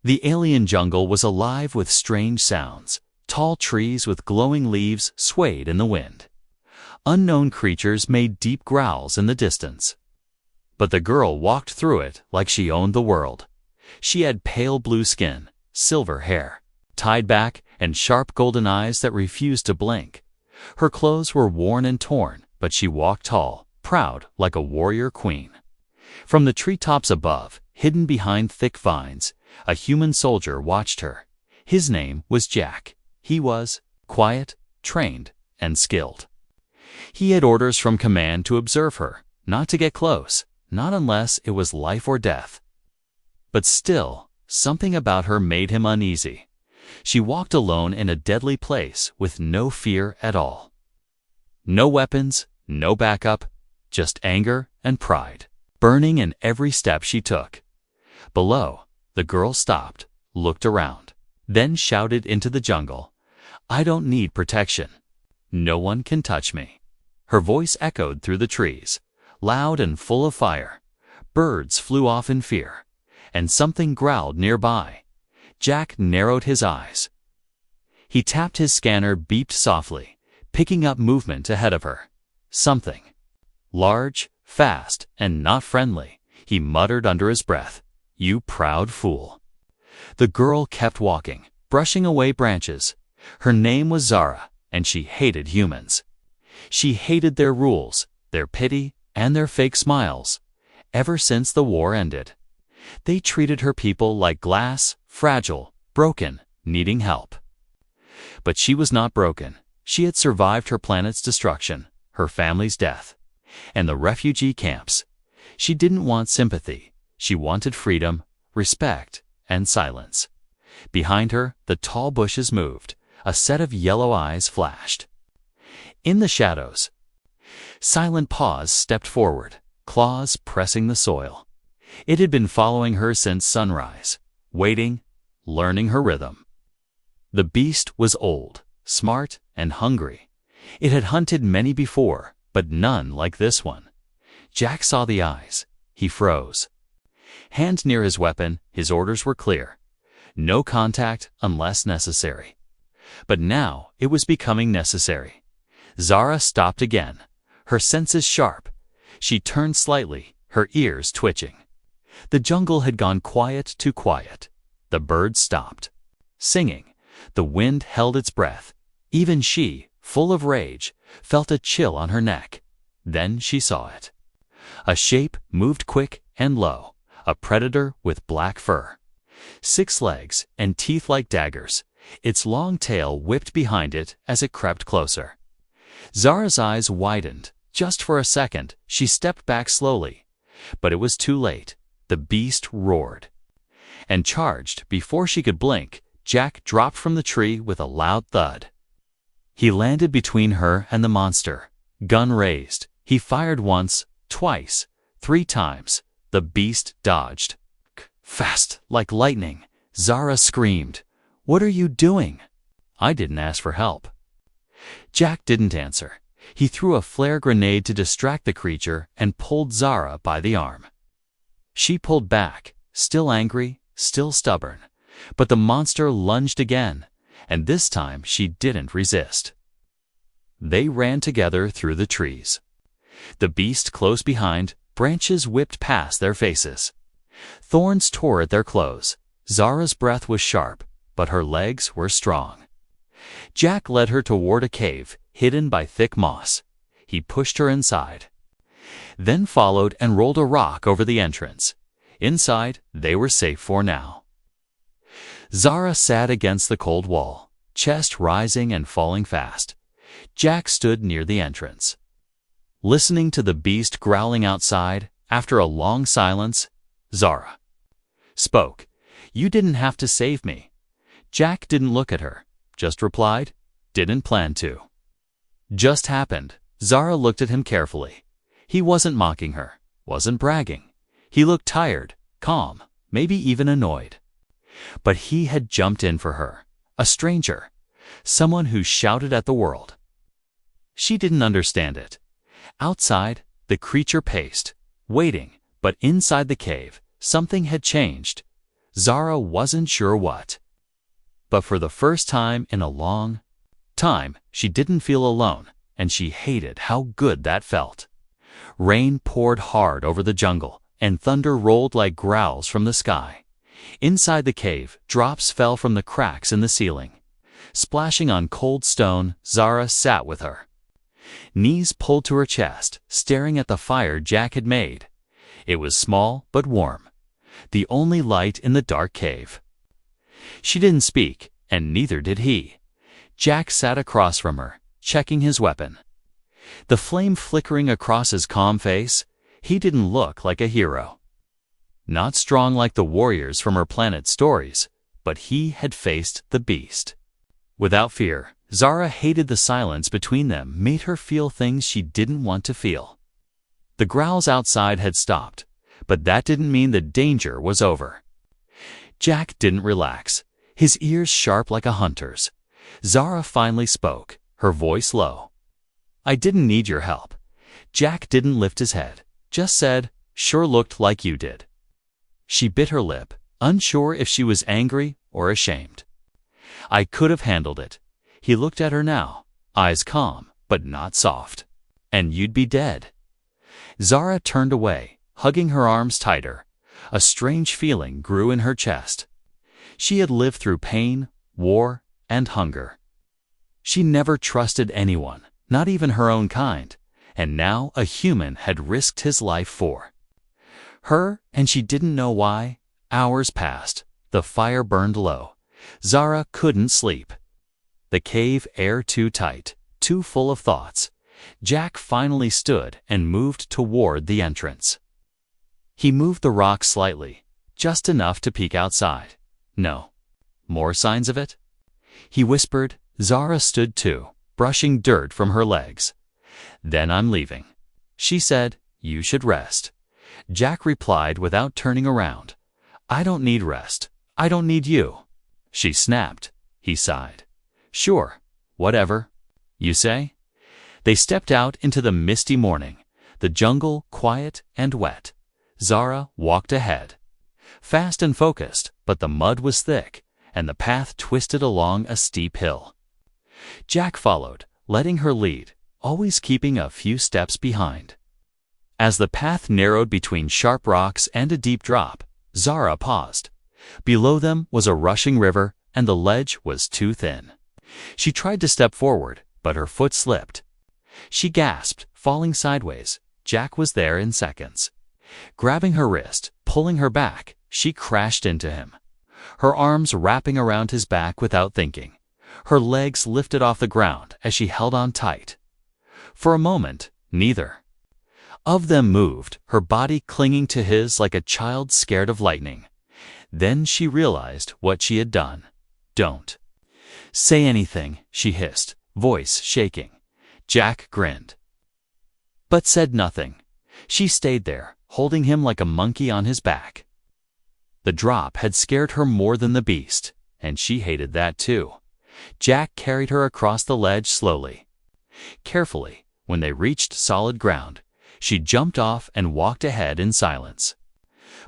The alien jungle was alive with strange sounds. Tall trees with glowing leaves swayed in the wind. Unknown creatures made deep growls in the distance. But the girl walked through it like she owned the world. She had pale blue skin, silver hair, tied back, and sharp golden eyes that refused to blink. Her clothes were worn and torn, but she walked tall, proud like a warrior queen. From the treetops above, hidden behind thick vines, a human soldier watched her. His name was Jack. He was quiet, trained, and skilled. He had orders from command to observe her, not to get close, not unless it was life or death. But still, something about her made him uneasy. She walked alone in a deadly place with no fear at all. No weapons, no backup, just anger and pride, burning in every step she took. Below, the girl stopped, looked around, then shouted into the jungle, "I don't need protection. No one can touch me." Her voice echoed through the trees, loud and full of fire. Birds flew off in fear, and something growled nearby. Jack narrowed his eyes. He tapped his scanner, beeped softly, picking up movement ahead of her. Something. Large, fast, and not friendly, he muttered under his breath. "You proud fool." The girl kept walking, brushing away branches. Her name was Zara, and she hated humans. She hated their rules, their pity, and their fake smiles. Ever since the war ended, they treated her people like glass, fragile, broken, needing help. But she was not broken. She had survived her planet's destruction, her family's death, and the refugee camps. She didn't want sympathy. She wanted freedom, respect, and silence. Behind her, the tall bushes moved. A set of yellow eyes flashed. In the shadows, Silent Paws stepped forward, claws pressing the soil. It had been following her since sunrise, waiting, learning her rhythm. The beast was old, smart, and hungry. It had hunted many before, but none like this one. Jack saw the eyes. He froze. Hand near his weapon, his orders were clear. No contact unless necessary. But now it was becoming necessary. Zara stopped again, her senses sharp. She turned slightly, her ears twitching. The jungle had gone quiet, too quiet. The birds stopped singing. The wind held its breath. Even she, full of rage, felt a chill on her neck. Then she saw it. A shape moved quick and low, a predator with black fur. 6 legs and teeth like daggers. Its long tail whipped behind it as it crept closer. Zara's eyes widened. Just for a second, she stepped back slowly. But it was too late. The beast roared and charged. Before she could blink, Jack dropped from the tree with a loud thud. He landed between her and the monster. Gun raised. He fired once, twice, 3 times. The beast dodged. Fast, like lightning. Zara screamed, "What are you doing?" "I didn't ask for help." Jack didn't answer. He threw a flare grenade to distract the creature and pulled Zara by the arm. She pulled back, still angry, still stubborn. But the monster lunged again, and this time she didn't resist. They ran together through the trees. The beast close behind, branches whipped past their faces. Thorns tore at their clothes. Zara's breath was sharp, but her legs were strong. Jack led her toward a cave, hidden by thick moss. He pushed her inside, then followed and rolled a rock over the entrance. Inside, they were safe for now. Zara sat against the cold wall, chest rising and falling fast. Jack stood near the entrance, listening to the beast growling outside. After a long silence, Zara spoke. "You didn't have to save me." Jack didn't look at her, just replied, "Didn't plan to." "Just happened." Zara looked at him carefully. He wasn't mocking her, wasn't bragging. He looked tired, calm, maybe even annoyed. But he had jumped in for her, a stranger, someone who shouted at the world. She didn't understand it. Outside, the creature paced, waiting, but inside the cave, something had changed. Zara wasn't sure what. But for the first time in a long time, she didn't feel alone, and she hated how good that felt. Rain poured hard over the jungle, and thunder rolled like growls from the sky. Inside the cave, drops fell from the cracks in the ceiling. Splashing on cold stone, Zara sat with her knees pulled to her chest, staring at the fire Jack had made. It was small but warm, the only light in the dark cave. She didn't speak, and neither did he. Jack sat across from her, checking his weapon. The flame flickering across his calm face, he didn't look like a hero. Not strong like the warriors from her planet's stories, but he had faced the beast. Without fear, Zara hated the silence between them, made her feel things she didn't want to feel. The growls outside had stopped, but that didn't mean the danger was over. Jack didn't relax, his ears sharp like a hunter's. Zara finally spoke, her voice low. "I didn't need your help." Jack didn't lift his head, just said, "Sure looked like you did." She bit her lip, unsure if she was angry or ashamed. "I could have handled it." He looked at her now, eyes calm, but not soft. "And you'd be dead." Zara turned away, hugging her arms tighter. A strange feeling grew in her chest. She had lived through pain, war, and hunger. She never trusted anyone, not even her own kind, and now a human had risked his life for her, and she didn't know why. Hours passed. The fire burned low. Zara couldn't sleep. The cave air too tight, too full of thoughts. Jack finally stood and moved toward the entrance. He moved the rock slightly, just enough to peek outside. "No. More signs of it?" he whispered. Zara stood too, brushing dirt from her legs. "Then I'm leaving." She said, "You should rest." Jack replied without turning around. "I don't need rest. I don't need you." She snapped. He sighed. "Sure, whatever you say." They stepped out into the misty morning, the jungle quiet and wet. Zara walked ahead, fast and focused, but the mud was thick, and the path twisted along a steep hill. Jack followed, letting her lead, always keeping a few steps behind. As the path narrowed between sharp rocks and a deep drop, Zara paused. Below them was a rushing river, and the ledge was too thin. She tried to step forward, but her foot slipped. She gasped, falling sideways. Jack was there in seconds. Grabbing her wrist, pulling her back, she crashed into him, her arms wrapping around his back without thinking. Her legs lifted off the ground as she held on tight. For a moment, neither of them moved, her body clinging to his like a child scared of lightning. Then she realized what she had done. "Don't say anything," she hissed, voice shaking. Jack grinned, but said nothing. She stayed there, holding him like a monkey on his back. The drop had scared her more than the beast, and she hated that too. Jack carried her across the ledge slowly. Carefully, when they reached solid ground, she jumped off and walked ahead in silence.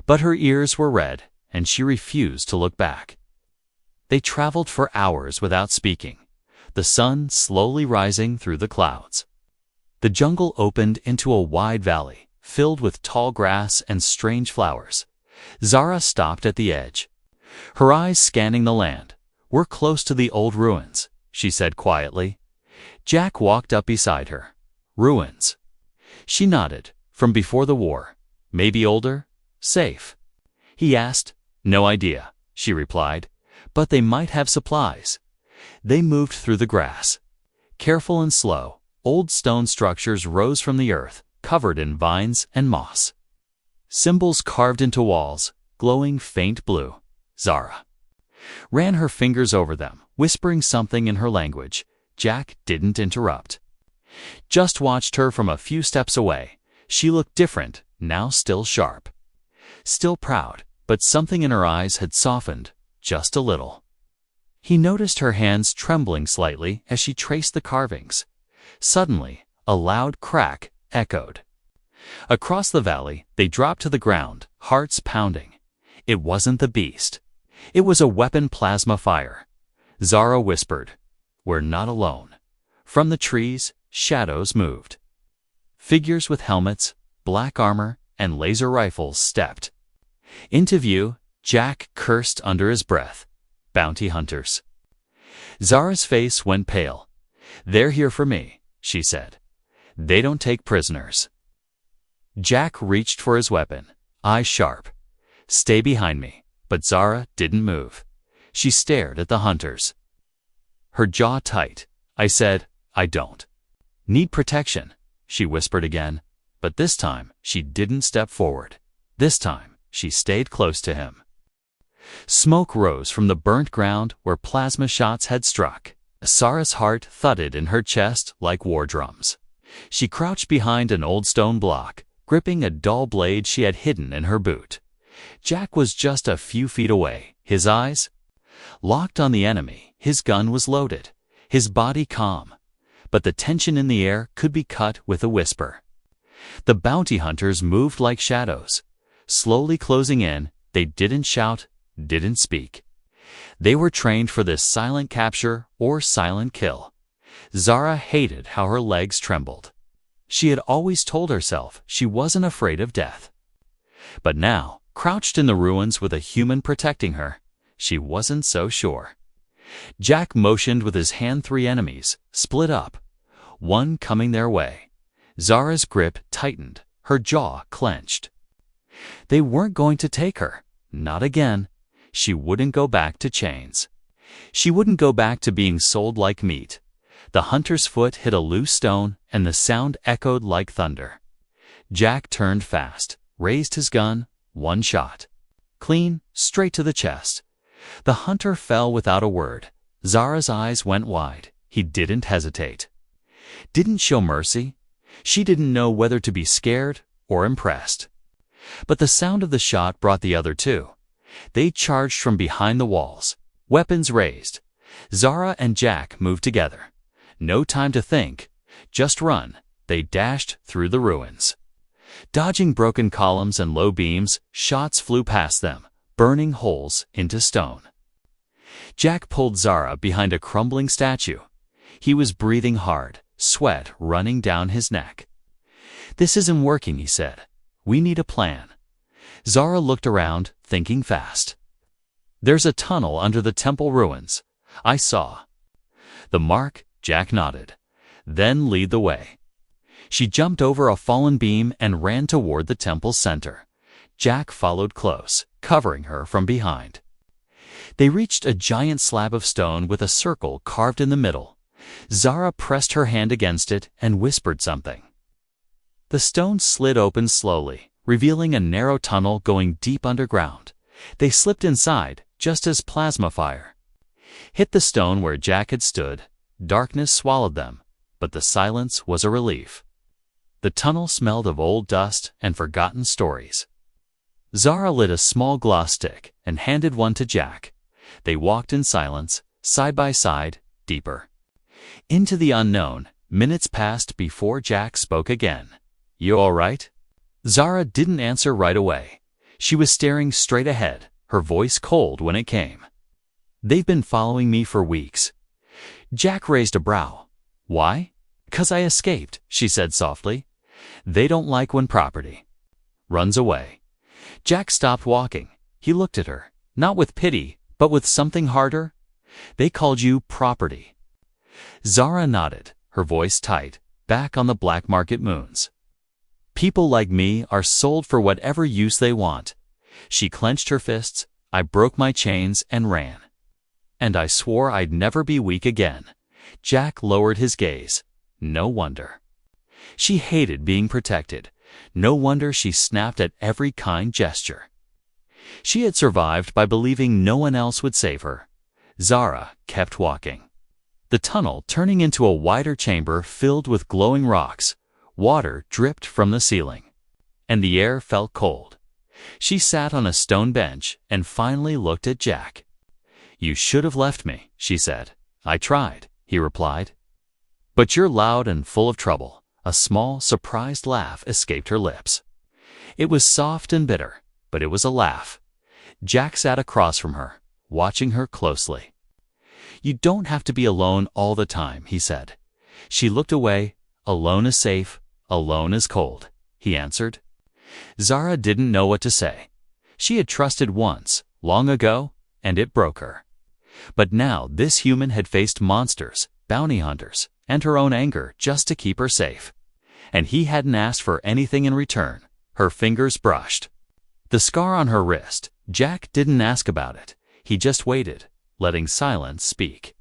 But her ears were red, and she refused to look back. They traveled for hours without speaking, the sun slowly rising through the clouds. The jungle opened into a wide valley, filled with tall grass and strange flowers. Zara stopped at the edge, her eyes scanning the land. "We're close to the old ruins," she said quietly. Jack walked up beside her. "Ruins?" She nodded. "From before the war. Maybe older? Safe?" he asked. "No idea," she replied. "But they might have supplies." They moved through the grass. Careful and slow, old stone structures rose from the earth, covered in vines and moss. Symbols carved into walls, glowing faint blue. Zara ran her fingers over them, whispering something in her language. Jack didn't interrupt. Just watched her from a few steps away. She looked different, now still sharp. Still proud, but something in her eyes had softened, just a little. He noticed her hands trembling slightly as she traced the carvings. Suddenly, a loud crack echoed. Across the valley, they dropped to the ground, hearts pounding. It wasn't the beast. It was a weapon plasma fire. Zara whispered, "We're not alone." From the trees, shadows moved. Figures with helmets, black armor, and laser rifles stepped. Into view, Jack cursed under his breath. Bounty hunters. Zara's face went pale. "They're here for me," she said. "They don't take prisoners." Jack reached for his weapon, eyes sharp. "Stay behind me." But Zara didn't move. She stared at the hunters. Her jaw tight. "I said, I don't need protection," she whispered again. But this time, she didn't step forward. This time, she stayed close to him. Smoke rose from the burnt ground where plasma shots had struck. Zara's heart thudded in her chest like war drums. She crouched behind an old stone block, gripping a dull blade she had hidden in her boot. Jack was just a few feet away, his eyes locked on the enemy. His gun was loaded, his body calm. But the tension in the air could be cut with a whisper. The bounty hunters moved like shadows, slowly closing in. They didn't shout, didn't speak. They were trained for this silent capture or silent kill. Zara hated how her legs trembled. She had always told herself she wasn't afraid of death. But now, crouched in the ruins with a human protecting her, she wasn't so sure. Jack motioned with his hand. 3 enemies, split up, one coming their way. Zara's grip tightened, her jaw clenched. They weren't going to take her, not again. She wouldn't go back to chains. She wouldn't go back to being sold like meat. The hunter's foot hit a loose stone, and the sound echoed like thunder. Jack turned fast, raised his gun, one shot. Clean, straight to the chest. The hunter fell without a word. Zara's eyes went wide. He didn't hesitate. Didn't show mercy. She didn't know whether to be scared or impressed. But the sound of the shot brought the other 2. They charged from behind the walls, weapons raised. Zara and Jack moved together. No time to think, just run. They dashed through the ruins. Dodging broken columns and low beams, shots flew past them, burning holes into stone. Jack pulled Zara behind a crumbling statue. He was breathing hard, sweat running down his neck. "This isn't working," he said. "We need a plan." Zara looked around, thinking fast. "There's a tunnel under the temple ruins. I saw." "The mark?" Jack nodded. "Then lead the way." She jumped over a fallen beam and ran toward the temple's center. Jack followed close, covering her from behind. They reached a giant slab of stone with a circle carved in the middle. Zara pressed her hand against it and whispered something. The stone slid open slowly, revealing a narrow tunnel going deep underground. They slipped inside, just as plasma fire hit the stone where Jack had stood. Darkness swallowed them, but the silence was a relief. The tunnel smelled of old dust and forgotten stories. Zara lit a small gloss stick and handed one to Jack. They walked in silence, side by side, deeper into the unknown. Minutes passed before Jack spoke again. "You all right?" Zara didn't answer right away. She was staring straight ahead, her voice cold when it came. "They've been following me for weeks." Jack raised a brow. "Why?" "'Cause I escaped," she said softly. "They don't like when property runs away." Jack stopped walking. He looked at her, not with pity, but with something harder. "They called you property." Zara nodded, her voice tight, back on the black market moons. "People like me are sold for whatever use they want." She clenched her fists. "I broke my chains and ran. And I swore I'd never be weak again." Jack lowered his gaze. No wonder. She hated being protected. No wonder she snapped at every kind gesture. She had survived by believing no one else would save her. Zara kept walking. The tunnel turning into a wider chamber filled with glowing rocks. Water dripped from the ceiling, and the air felt cold. She sat on a stone bench and finally looked at Jack. "You should have left me," she said. "I tried," he replied. "But you're loud and full of trouble." A small, surprised laugh escaped her lips. It was soft and bitter, but it was a laugh. Jack sat across from her, watching her closely. "You don't have to be alone all the time," he said. She looked away. "Alone is safe, alone is cold," he answered. Zara didn't know what to say. She had trusted once, long ago, and it broke her. But now this human had faced monsters, bounty hunters, and her own anger just to keep her safe. And he hadn't asked for anything in return. Her fingers brushed the scar on her wrist. Jack didn't ask about it. He just waited, letting silence speak.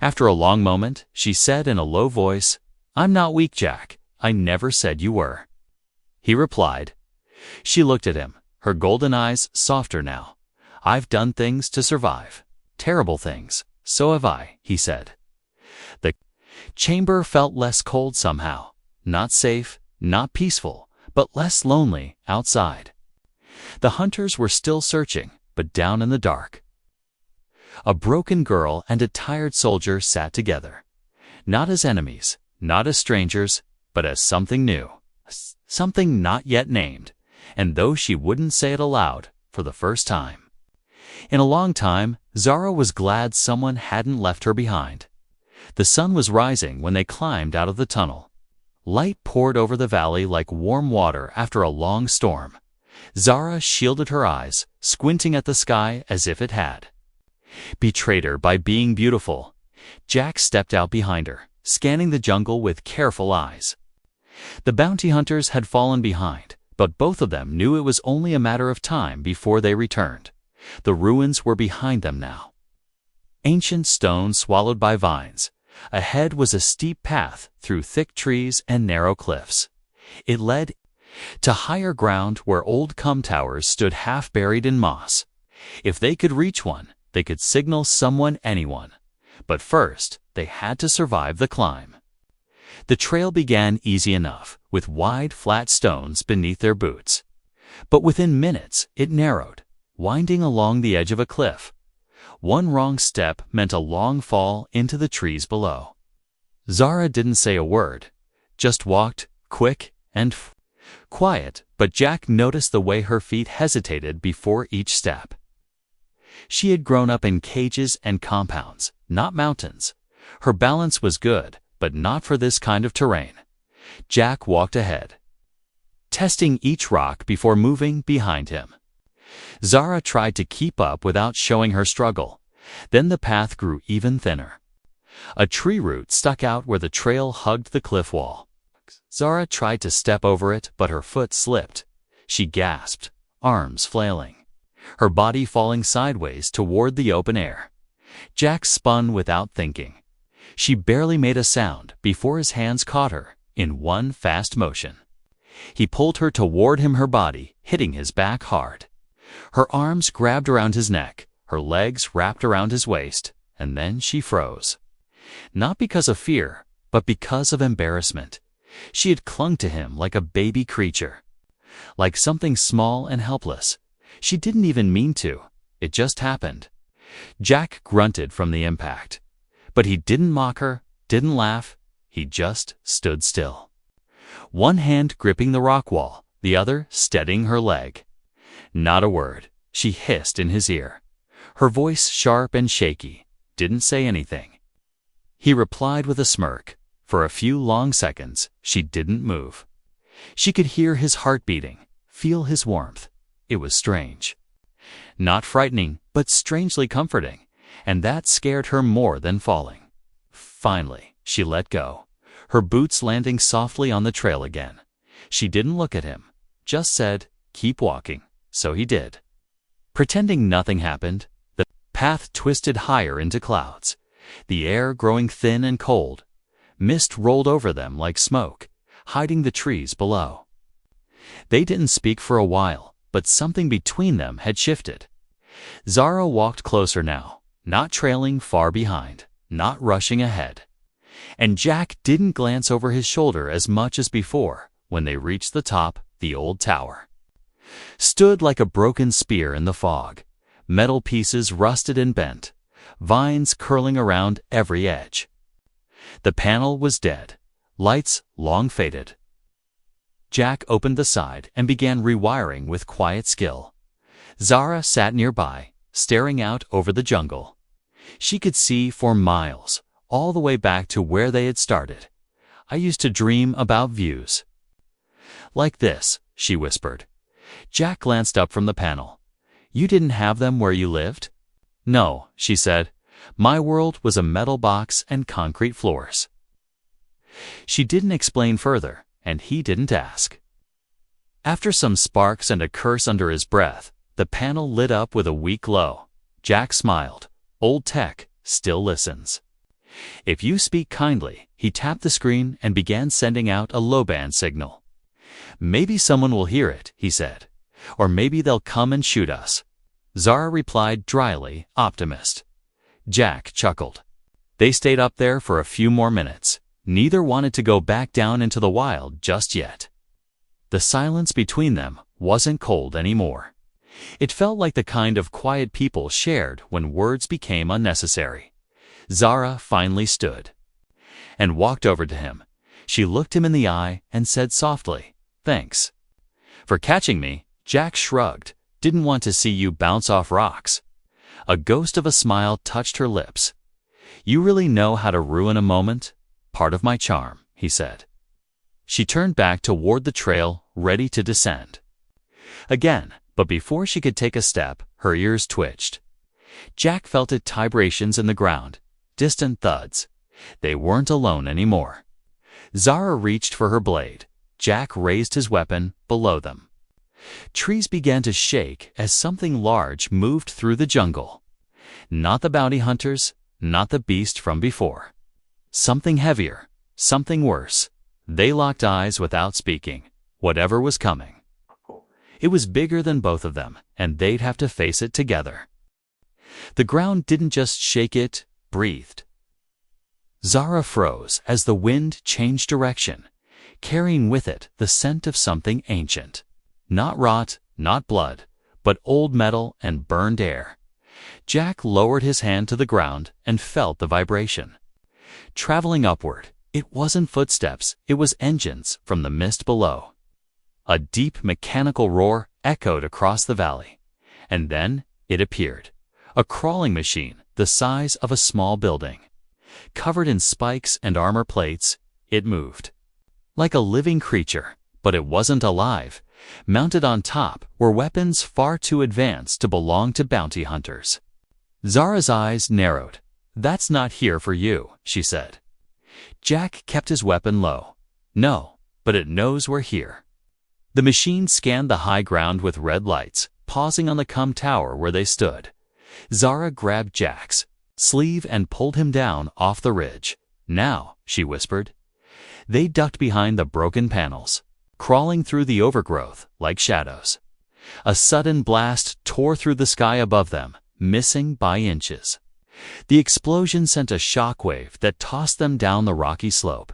After a long moment, she said in a low voice, "I'm not weak, Jack. I never said you were." He replied. She looked at him, her golden eyes softer now. "I've done things to survive. Terrible things. So have I," he said. The chamber felt less cold somehow. Not safe, not peaceful, but less lonely outside. The hunters were still searching, but down in the dark. A broken girl and a tired soldier sat together. Not as enemies, not as strangers, but as something new. Something not yet named, and though she wouldn't say it aloud, for the first time. In a long time, Zara was glad someone hadn't left her behind. The sun was rising when they climbed out of the tunnel. Light poured over the valley like warm water after a long storm. Zara shielded her eyes, squinting at the sky as if it had betrayed her by being beautiful. Jack stepped out behind her, scanning the jungle with careful eyes. The bounty hunters had fallen behind, but both of them knew it was only a matter of time before they returned. The ruins were behind them now. Ancient stone swallowed by vines. Ahead was a steep path through thick trees and narrow cliffs. It led to higher ground where old towers stood half buried in moss. If they could reach one, they could signal someone, anyone. But first, they had to survive the climb. The trail began easy enough, with wide, flat stones beneath their boots. But within minutes, it narrowed, winding along the edge of a cliff. One wrong step meant a long fall into the trees below. Zara didn't say a word, just walked, quick and quiet, but Jack noticed the way her feet hesitated before each step. She had grown up in cages and compounds, not mountains. Her balance was good, but not for this kind of terrain. Jack walked ahead, testing each rock before moving behind him. Zara tried to keep up without showing her struggle. Then the path grew even thinner. A tree root stuck out where the trail hugged the cliff wall. Zara tried to step over it, but her foot slipped. She gasped, arms flailing, her body falling sideways toward the open air. Jack spun without thinking. She barely made a sound before his hands caught her in one fast motion. He pulled her toward him, her body hitting his back hard. Her arms grabbed around his neck, her legs wrapped around his waist, and then she froze. Not because of fear, but because of embarrassment. She had clung to him like a baby creature, like something small and helpless. She didn't even mean to. It just happened. Jack grunted from the impact. But he didn't mock her, didn't laugh. He just stood still. One hand gripping the rock wall, the other steadying her leg. Not a word, she hissed in his ear. Her voice sharp and shaky, didn't say anything. He replied with a smirk. For a few long seconds, she didn't move. She could hear his heart beating, feel his warmth. It was strange. Not frightening, but strangely comforting, and that scared her more than falling. Finally, she let go, her boots landing softly on the trail again. She didn't look at him, just said, "Keep walking," so he did. Pretending nothing happened, the path twisted higher into clouds, the air growing thin and cold. Mist rolled over them like smoke, hiding the trees below. They didn't speak for a while, but something between them had shifted. Zara walked closer now, not trailing far behind, not rushing ahead. And Jack didn't glance over his shoulder as much as before when they reached the top. The old tower stood like a broken spear in the fog, metal pieces rusted and bent, vines curling around every edge. The panel was dead, lights long faded. Jack opened the side and began rewiring with quiet skill. Zara sat nearby, staring out over the jungle. She could see for miles, all the way back to where they had started. I used to dream about views like this, she whispered. Jack glanced up from the panel. You didn't have them where you lived? No, she said. My world was a metal box and concrete floors. She didn't explain further, and he didn't ask. After some sparks and a curse under his breath, the panel lit up with a weak glow. Jack smiled. Old tech still listens. If you speak kindly, he tapped the screen and began sending out a low-band signal. Maybe someone will hear it, he said. Or maybe they'll come and shoot us. Zara replied dryly, optimist. Jack chuckled. They stayed up there for a few more minutes. Neither wanted to go back down into the wild just yet. The silence between them wasn't cold anymore. It felt like the kind of quiet people shared when words became unnecessary. Zara finally stood and walked over to him. She looked him in the eye and said softly, "Thanks for catching me." Jack shrugged. Didn't want to see you bounce off rocks. A ghost of a smile touched her lips. You really know how to ruin a moment? Part of my charm, he said. She turned back toward the trail, ready to descend again, but before she could take a step, her ears twitched. Jack felt it vibrations in the ground, distant thuds. They weren't alone anymore. Zara reached for her blade. Jack raised his weapon below them. Trees began to shake as something large moved through the jungle. Not the bounty hunters, not the beast from before. Something heavier, something worse. They locked eyes without speaking, whatever was coming. It was bigger than both of them, and they'd have to face it together. The ground didn't just shake, it breathed. Zara froze as the wind changed direction, carrying with it the scent of something ancient. Not rot, not blood, but old metal and burned air. Jack lowered his hand to the ground and felt the vibration. Traveling upward, it wasn't footsteps, it was engines from the mist below. A deep mechanical roar echoed across the valley. And then it appeared. A crawling machine the size of a small building. Covered in spikes and armor plates, it moved. Like a living creature, but it wasn't alive. Mounted on top were weapons far too advanced to belong to bounty hunters. Zara's eyes narrowed. That's not here for you, she said. Jack kept his weapon low. No, but it knows we're here. The machine scanned the high ground with red lights, pausing on the tower where they stood. Zara grabbed Jack's sleeve and pulled him down off the ridge. Now, she whispered. They ducked behind the broken panels, crawling through the overgrowth like shadows. A sudden blast tore through the sky above them, missing by inches. The explosion sent a shockwave that tossed them down the rocky slope.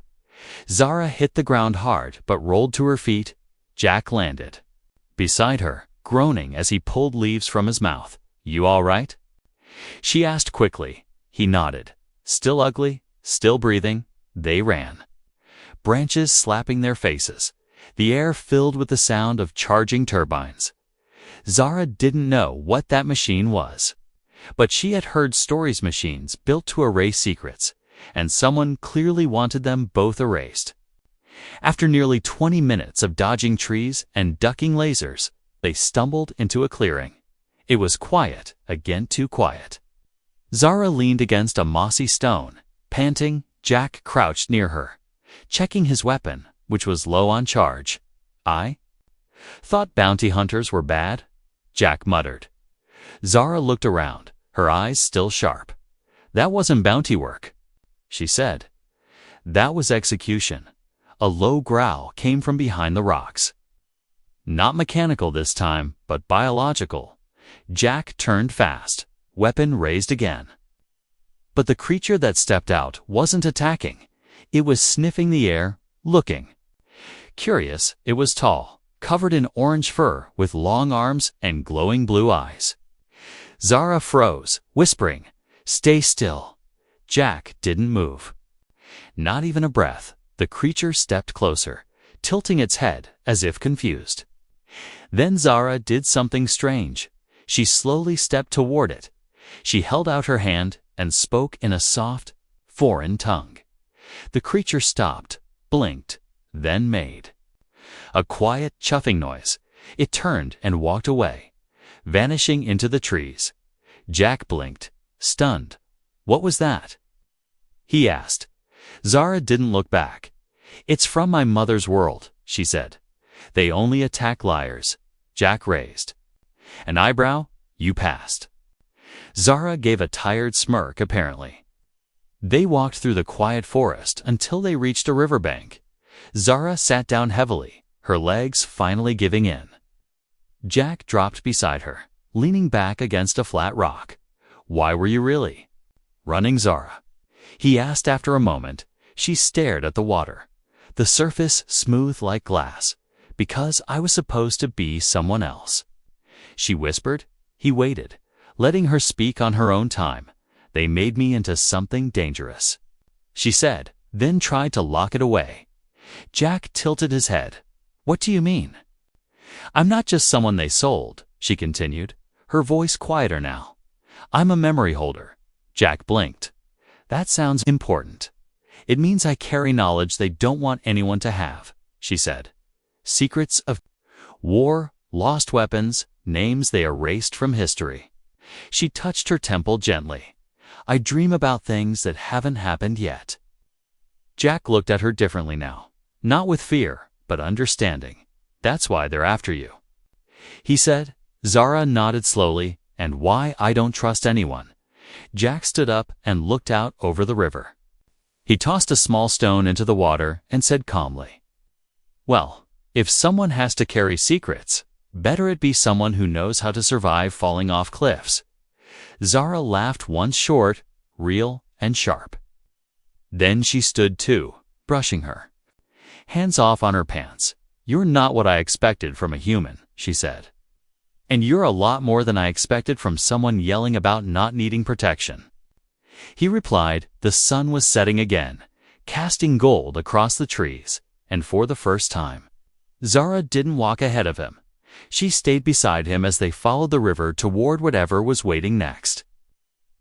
Zara hit the ground hard but rolled to her feet. Jack landed beside her, groaning as he pulled leaves from his mouth. You all right? She asked quickly. He nodded. Still ugly, still breathing, they ran. Branches slapping their faces. The air filled with the sound of charging turbines. Zara didn't know what that machine was. But she had heard stories machines built to erase secrets, and someone clearly wanted them both erased. After nearly 20 minutes of dodging trees and ducking lasers, they stumbled into a clearing. It was quiet, again too quiet. Zara leaned against a mossy stone, panting. Jack crouched near her, checking his weapon, which was low on charge. I thought bounty hunters were bad, Jack muttered. Zara looked around, her eyes still sharp. That wasn't bounty work, she said. That was execution. A low growl came from behind the rocks. Not mechanical this time, but biological. Jack turned fast, weapon raised again. But the creature that stepped out wasn't attacking. It was sniffing the air, looking. Curious, it was tall, covered in orange fur with long arms and glowing blue eyes. Zara froze, whispering, "Stay still." Jack didn't move. Not even a breath. The creature stepped closer, tilting its head as if confused. Then Zara did something strange. She slowly stepped toward it. She held out her hand and spoke in a soft, foreign tongue. The creature stopped, blinked, then made a quiet, chuffing noise. It turned and walked away, vanishing into the trees. Jack blinked, stunned. "What was that?" he asked. Zara didn't look back. "It's from my mother's world," she said. "They only attack liars." Jack raised an eyebrow. "You passed." Zara gave a tired smirk, apparently. They walked through the quiet forest until they reached a riverbank. Zara sat down heavily, her legs finally giving in. Jack dropped beside her, leaning back against a flat rock. "Why were you really running, Zara?" he asked after a moment. She stared at the water, the surface smooth like glass. "Because I was supposed to be someone else," she whispered. He waited, letting her speak on her own time. "They made me into something dangerous," she said, then tried to lock it away. Jack tilted his head. "What do you mean?" "I'm not just someone they sold," she continued, her voice quieter now. "I'm a memory holder." Jack blinked. "That sounds important." "It means I carry knowledge they don't want anyone to have," she said. "Secrets of war, lost weapons, names they erased from history." She touched her temple gently. "I dream about things that haven't happened yet." Jack looked at her differently now, not with fear, but understanding. "That's why they're after you," he said. Zara nodded slowly. "And why I don't trust anyone." Jack stood up and looked out over the river. He tossed a small stone into the water and said calmly, "Well, if someone has to carry secrets, better it be someone who knows how to survive falling off cliffs." Zara laughed once short, real, and sharp. Then she stood too, brushing her hands off on her pants. "You're not what I expected from a human," she said. "And you're a lot more than I expected from someone yelling about not needing protection." He replied. The sun was setting again, casting gold across the trees, and for the first time, Zara didn't walk ahead of him. She stayed beside him as they followed the river toward whatever was waiting next.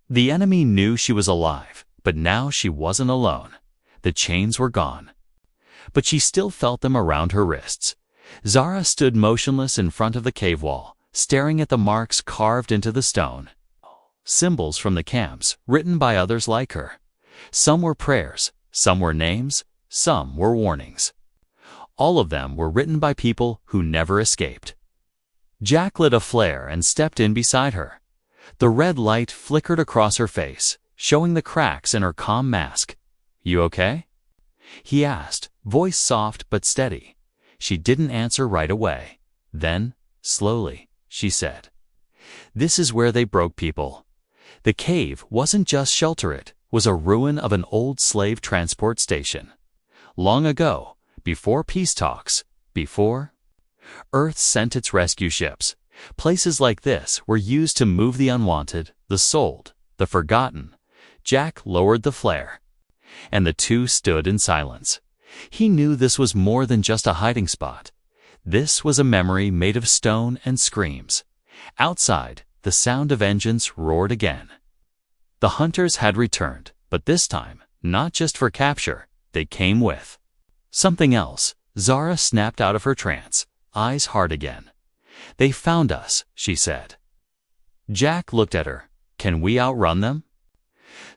The enemy knew she was alive, but now she wasn't alone. The chains were gone, but she still felt them around her wrists. Zara stood motionless in front of the cave wall, staring at the marks carved into the stone. Symbols from the camps, written by others like her. Some were prayers, some were names, some were warnings. All of them were written by people who never escaped. Jack lit a flare and stepped in beside her. The red light flickered across her face, showing the cracks in her calm mask. "You okay?" he asked, voice soft but steady. She didn't answer right away. Then, slowly, she said, "This is where they broke people." The cave wasn't just shelter, it was a ruin of an old slave transport station. Long ago, before peace talks, before Earth sent its rescue ships, places like this were used to move the unwanted, the sold, the forgotten. Jack lowered the flare, and the two stood in silence. He knew this was more than just a hiding spot. This was a memory made of stone and screams. Outside, the sound of engines roared again. The hunters had returned, but this time, not just for capture, they came with something else. Zara snapped out of her trance, eyes hard again. "They found us," she said. Jack looked at her. "Can we outrun them?"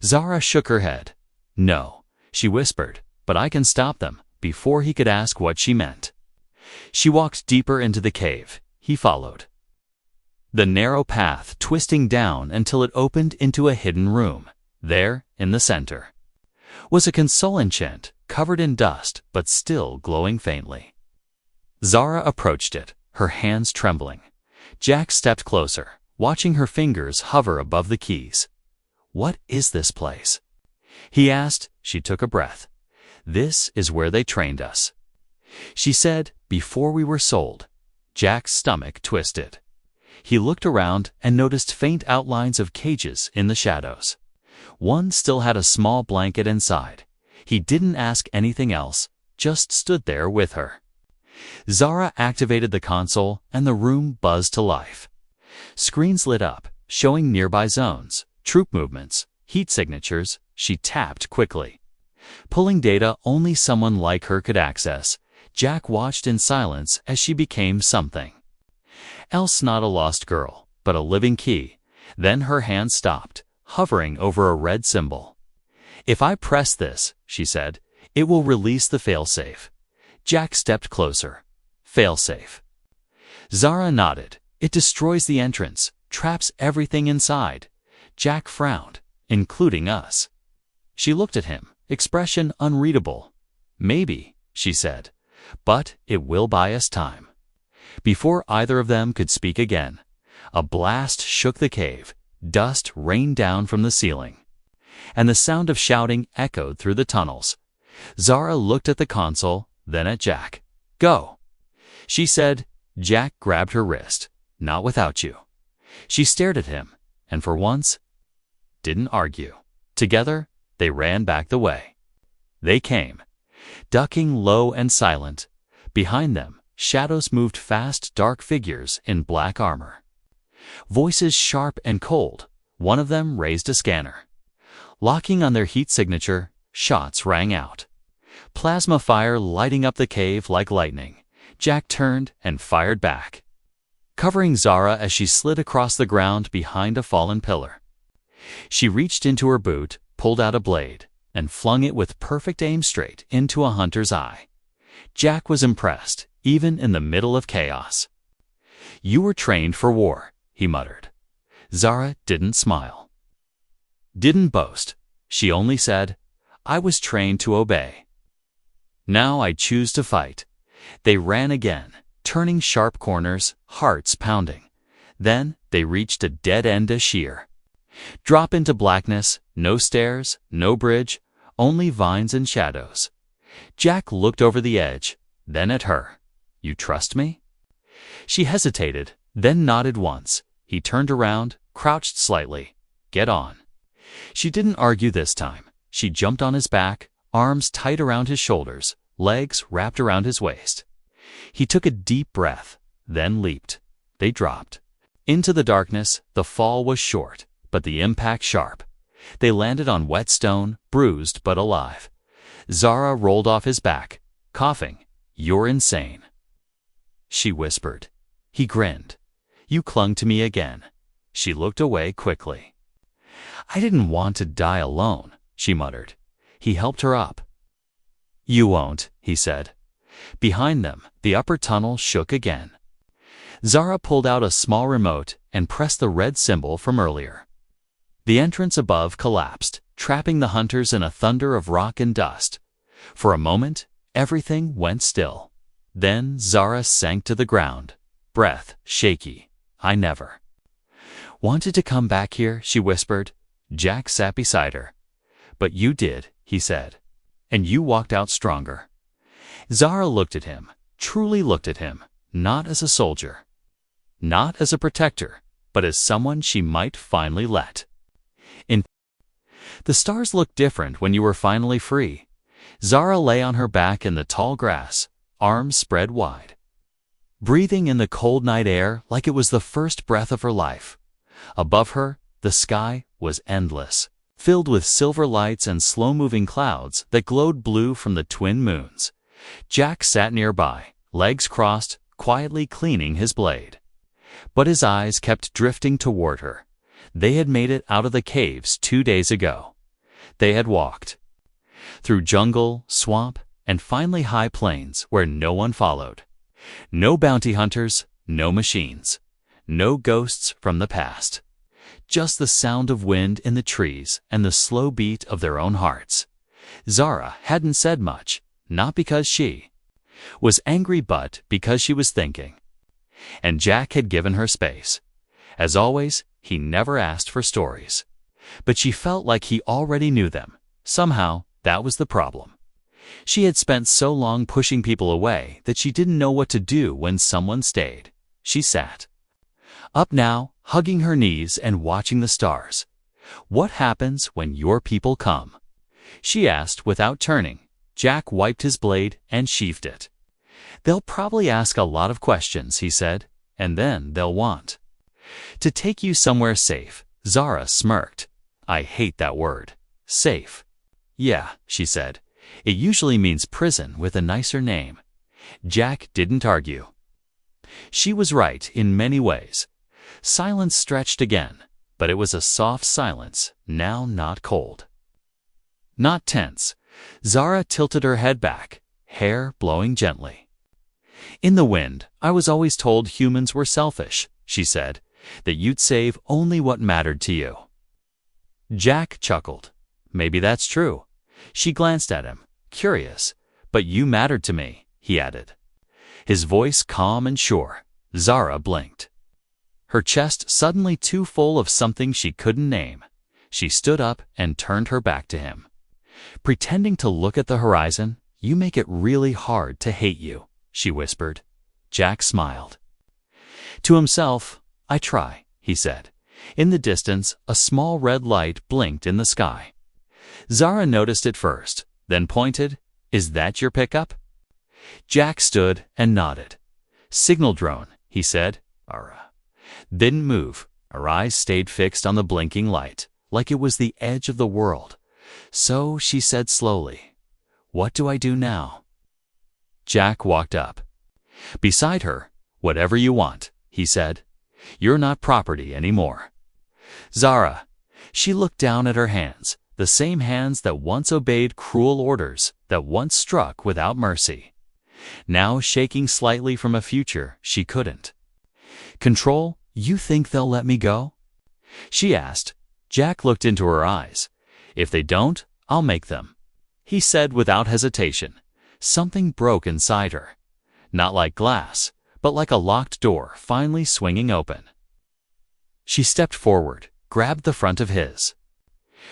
Zara shook her head. "No," she whispered, "but I can stop them." Before he could ask what she meant, she walked deeper into the cave. He followed the narrow path, twisting down until it opened into a hidden room. There, in the center, was a console enchant, covered in dust but still glowing faintly. Zara approached it, her hands trembling. Jack stepped closer, watching her fingers hover above the keys. "What is this place?" he asked. She took a breath. "This is where they trained us," she said, "before we were sold." Jack's stomach twisted. He looked around and noticed faint outlines of cages in the shadows. One still had a small blanket inside. He didn't ask anything else, just stood there with her. Zara activated the console and the room buzzed to life. Screens lit up, showing nearby zones, troop movements, heat signatures. She tapped quickly. Pulling data only someone like her could access, Jack watched in silence as she became something else, not a lost girl, but a living key. Then her hand stopped, hovering over a red symbol. "If I press this," she said, "it will release the failsafe." Jack stepped closer. "Failsafe." Zara nodded. "It destroys the entrance, traps everything inside." Jack frowned. "Including us." She looked at him, expression unreadable. "Maybe," she said, "but it will buy us time." Before either of them could speak again, a blast shook the cave, dust rained down from the ceiling, and the sound of shouting echoed through the tunnels. Zara looked at the console, then at Jack. "Go," she said. Jack grabbed her wrist. "Not without you." She stared at him, and for once, didn't argue. Together, they ran back the way they came, ducking low and silent. Behind them, shadows moved fast, dark figures in black armor. Voices sharp and cold. One of them raised a scanner. Locking on their heat signature, shots rang out. Plasma fire lighting up the cave like lightning. Jack turned and fired back, covering Zara as she slid across the ground behind a fallen pillar. She reached into her boot, pulled out a blade, and flung it with perfect aim straight into a hunter's eye. Jack was impressed, even in the middle of chaos. "You were trained for war," he muttered. Zara didn't smile, didn't boast. She only said, "I was trained to obey. Now I choose to fight." They ran again, turning sharp corners, hearts pounding. Then they reached a dead end, a sheer drop into blackness, no stairs, no bridge, only vines and shadows. Jack looked over the edge, then at her. "You trust me?" She hesitated, then nodded once. He turned around, crouched slightly. "Get on." She didn't argue this time. She jumped on his back, arms tight around his shoulders, legs wrapped around his waist. He took a deep breath, then leaped. They dropped into the darkness. The fall was short, but the impact sharp. They landed on wet stone, bruised but alive. Zara rolled off his back, coughing. "You're insane," she whispered. He grinned. "You clung to me again." She looked away quickly. "I didn't want to die alone," she muttered. He helped her up. "You won't," he said. Behind them, the upper tunnel shook again. Zara pulled out a small remote and pressed the red symbol from earlier. The entrance above collapsed, trapping the hunters in a thunder of rock and dust. For a moment, everything went still. Then Zara sank to the ground, breath shaky. "I never wanted to come back here," she whispered. Jack sat beside her. "But you did," he said. "And you walked out stronger." Zara looked at him, truly looked at him, not as a soldier, not as a protector, but as someone she might finally let in. The stars looked different when you were finally free. Zara lay on her back in the tall grass, arms spread wide, breathing in the cold night air like it was the first breath of her life. Above her, the sky was endless, filled with silver lights and slow-moving clouds that glowed blue from the twin moons. Jack sat nearby, legs crossed, quietly cleaning his blade. But his eyes kept drifting toward her. They had made it out of the caves 2 days ago. They had walked through jungle, swamp, and finally high plains where no one followed. No bounty hunters, no machines, no ghosts from the past. Just the sound of wind in the trees and the slow beat of their own hearts. Zara hadn't said much, not because she was angry but because she was thinking. And Jack had given her space. As always, he never asked for stories. But she felt like he already knew them. Somehow, that was the problem. She had spent so long pushing people away that she didn't know what to do when someone stayed. She sat up now, hugging her knees and watching the stars. "What happens when your people come?" she asked without turning. Jack wiped his blade and sheathed it. "They'll probably ask a lot of questions," he said, "and then they'll want To take you somewhere safe, Zara smirked. I hate that word. Safe. Yeah, she said. It usually means prison with a nicer name. Jack didn't argue. She was right in many ways. Silence stretched again, but it was a soft silence, now not cold. Not tense. Zara tilted her head back, hair blowing gently. In the wind, I was always told humans were selfish, she said, that you'd save only what mattered to you. Jack chuckled. Maybe that's true. She glanced at him, curious. But you mattered to me, he added. His voice calm and sure. Zara blinked. Her chest suddenly too full of something she couldn't name. She stood up and turned her back to him. Pretending to look at the horizon, you make it really hard to hate you, she whispered. Jack smiled. To himself, I try, he said. In the distance, a small red light blinked in the sky. Zara noticed it first, then pointed. Is that your pickup? Jack stood and nodded. Signal drone, he said. Didn't move. Her eyes stayed fixed on the blinking light, like it was the edge of the world. So she said slowly, What do I do now? Jack walked up. Beside her, whatever you want, he said. You're not property anymore. Zara. She looked down at her hands, the same hands that once obeyed cruel orders, that once struck without mercy. Now shaking slightly from a future she couldn't. Control, you think they'll let me go? She asked. Jack looked into her eyes. If they don't, I'll make them. He said without hesitation. Something broke inside her. Not like glass, but like a locked door finally swinging open. She stepped forward, grabbed the front of his.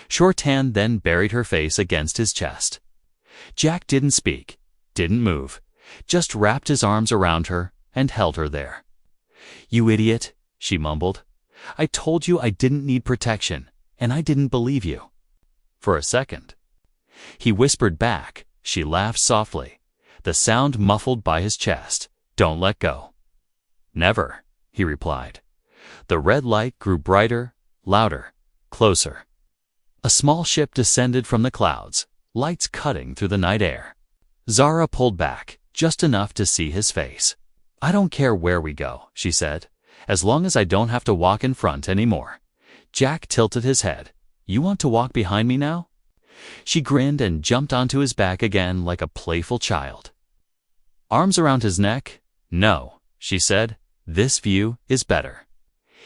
Shorthand then buried her face against his chest. Jack didn't speak, didn't move, just wrapped his arms around her and held her there. You idiot, she mumbled. I told you I didn't need protection, and I didn't believe you. For a second. He whispered back. She laughed softly, the sound muffled by his chest. Don't let go. Never, he replied. The red light grew brighter, louder, closer. A small ship descended from the clouds, lights cutting through the night air. Zara pulled back, just enough to see his face. I don't care where we go, she said, as long as I don't have to walk in front anymore. Jack tilted his head. You want to walk behind me now? She grinned and jumped onto his back again like a playful child. Arms around his neck? No, she said. This view is better.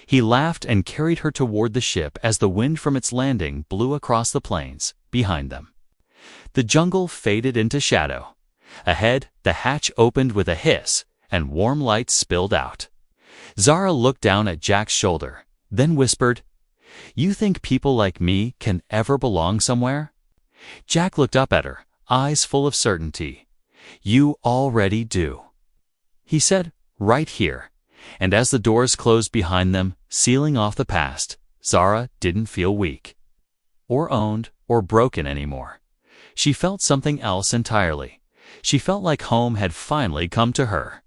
He laughed and carried her toward the ship as the wind from its landing blew across the plains behind them. The jungle faded into shadow. Ahead, the hatch opened with a hiss, and warm light spilled out. Zara looked down at Jack's shoulder, then whispered, You think people like me can ever belong somewhere? Jack looked up at her, eyes full of certainty. You already do. He said, right here. And as the doors closed behind them, sealing off the past, Zara didn't feel weak, or owned, or broken anymore. She felt something else entirely. She felt like home had finally come to her.